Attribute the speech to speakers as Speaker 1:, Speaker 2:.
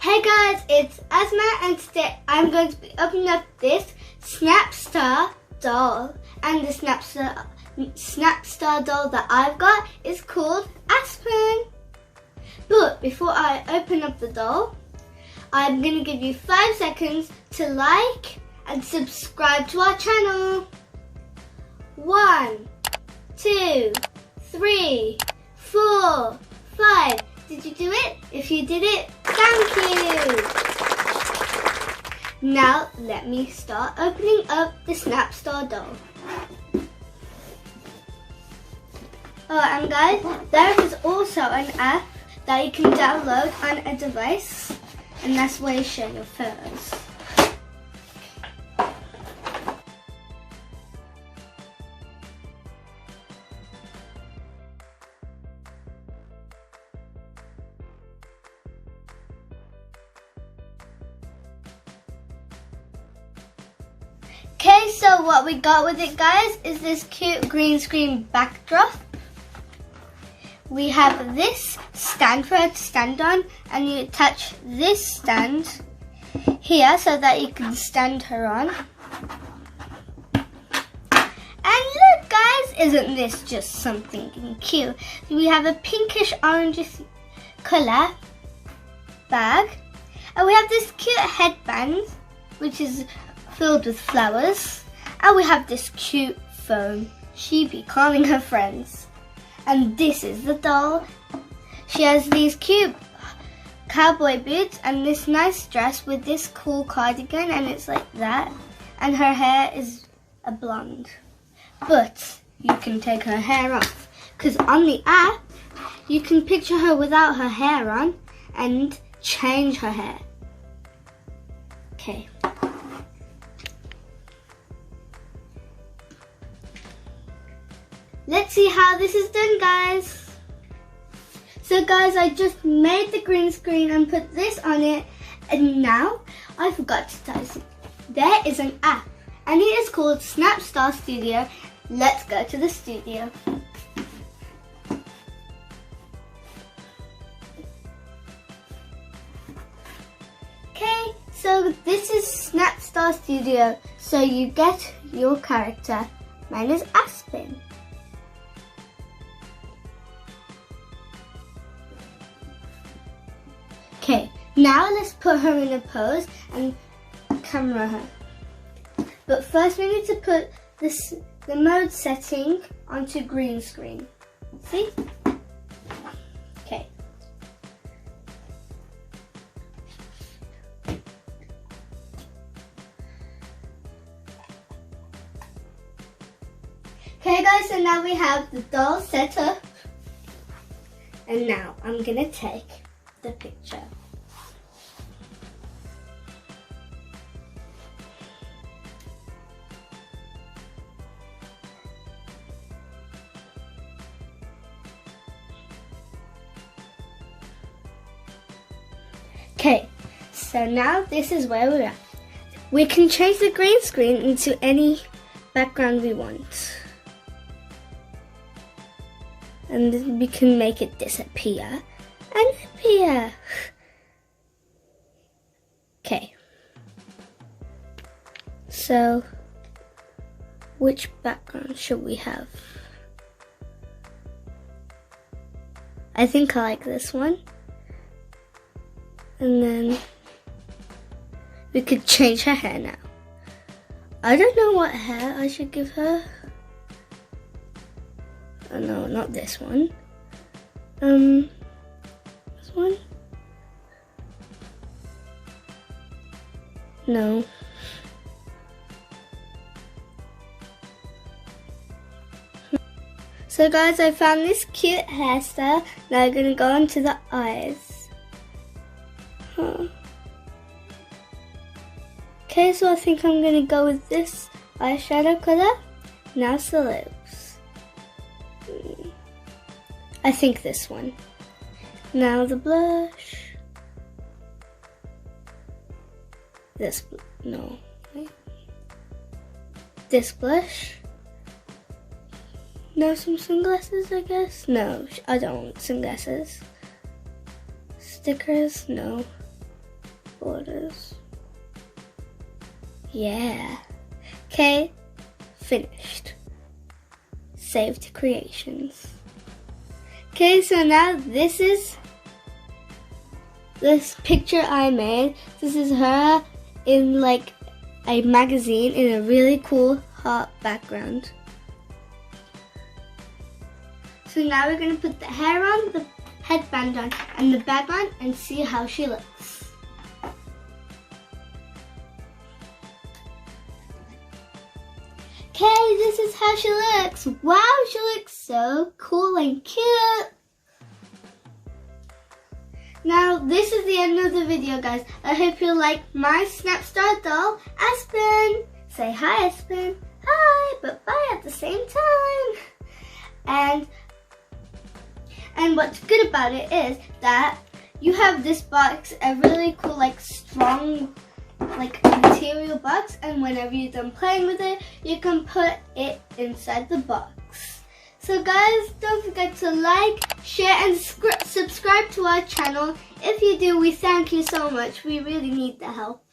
Speaker 1: Hey guys, it's Asma and today I'm going to be opening up this Snapstar doll. And the Snapstar doll that I've got is called Aspen. But before I open up the doll, I'm going to give you 5 seconds to like and subscribe to our channel. 1, 2, 3, 4, 5. Did you do it? If you did it, thank you! Now let me start opening up the Snapstar doll. Oh, and guys, there is also an app that you can download on a device, and that's where you share your photos. Okay, so what we got with it, guys, is this cute green screen backdrop. We have this stand for her to stand on, and you attach this stand here so that you can stand her on. And look, guys, isn't this just something cute? We have a pinkish orangish colour bag, and we have this cute headband, which is filled with flowers, and we have this cute phone she be calling her friends. And this is the doll. She has these cute cowboy boots and this nice dress with this cool cardigan, and it's like that, and her hair is a blonde, but you can take her hair off because on the app you can picture her without her hair on and change her hair. Okay. Let's see how this is done, guys. So guys, I just made the green screen and put this on it, and now I forgot to tell you, there is an app and it is called Snapstar Studio. Let's go to the studio. Okay, so this is Snapstar Studio. So you get your character. Mine is Aspen. Okay, now let's put her in a pose and camera her. But first we need to put the mode setting onto green screen. See? Okay. Okay guys, so now we have the doll set up. And now I'm gonna take the picture. Okay, so now this is where we're at. We can change the green screen into any background we want. And then we can make it disappear and appear. Okay. So, which background should we have? I think I like this one. And then we could change her hair now. I don't know what hair I should give her. Oh no, not this one. This one? No. So guys, I found this cute hairstyle. Now I'm gonna go onto the eyes. Okay, so I think I'm gonna go with this eyeshadow color. Now it's the lips. I think this one. Now the blush. This, no. Wait. This blush. Now some sunglasses, I guess. No, I don't want sunglasses. Stickers, no. borders. Yeah. Okay, finished. Save to creations. Okay, so now this is this picture I made. This is her in like a magazine in a really cool heart background. So now we're going to put the hair on, the headband on, and the bag on and see how she looks. Okay, this is how she looks. Wow, she looks so cool and cute. Now, this is the end of the video, guys. I hope you like my Snapstar doll, Aspen. Say hi, Aspen. Hi, but bye at the same time. And what's good about it is that you have this box, a really cool, like, strong, like, material box, and whenever you're done playing with it, you can put it inside the box. So guys, don't forget to like, share, and subscribe to our channel. If you do, we thank you so much. We really need the help.